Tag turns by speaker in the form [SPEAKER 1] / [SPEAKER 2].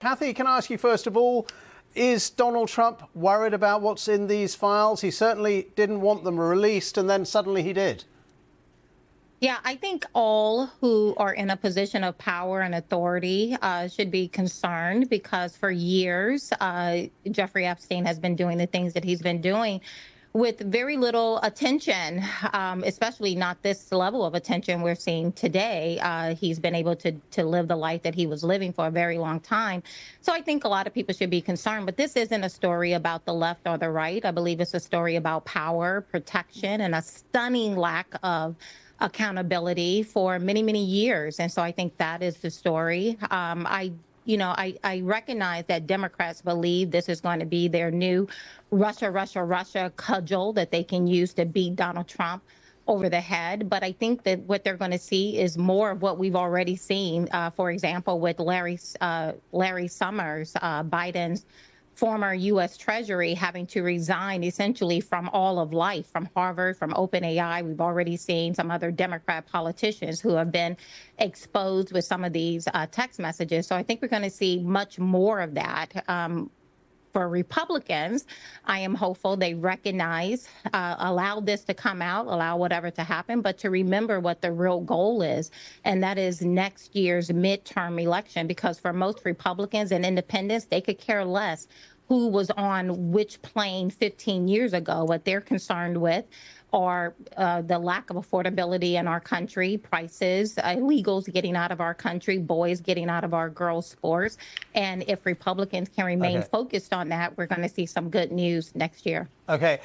[SPEAKER 1] Kathy, can I ask you first of all, is Donald Trump worried about what's in these files? He certainly didn't want them released, and then suddenly he did.
[SPEAKER 2] Yeah, I think all who are in a position of power and authority should be concerned because for years, Jeffrey Epstein has been doing the things that he's been doing with very little attention, especially not this level of attention we're seeing today. He's been able to live the life that he was living for a very long time. So I think a lot of people should be concerned. But this isn't a story about the left or the right. I believe it's a story about power, protection, and a stunning lack of accountability for many, many years. And so I think that is the story. I recognize that Democrats believe this is going to be their new Russia cudgel that they can use to beat Donald Trump over the head. But I think that what they're going to see is more of what we've already seen. For example, with Larry Summers, Biden's former U.S. Treasury, having to resign essentially from all of life, from Harvard, from OpenAI. We've already seen some other Democrat politicians who have been exposed with some of these text messages. So I think we're going to see much more of that. For Republicans, I am hopeful they recognize, allow this to come out, allow whatever to happen, but to remember what the real goal is, and that is next year's midterm election, because for most Republicans and independents, they could care less who was on which plane 15 years ago. What they're concerned with are the lack of affordability in our country, prices, illegals getting out of our country, boys getting out of our girls' sports. And if Republicans can remain
[SPEAKER 1] Okay.
[SPEAKER 2] focused on that, we're going to see some good news next year.
[SPEAKER 1] Okay.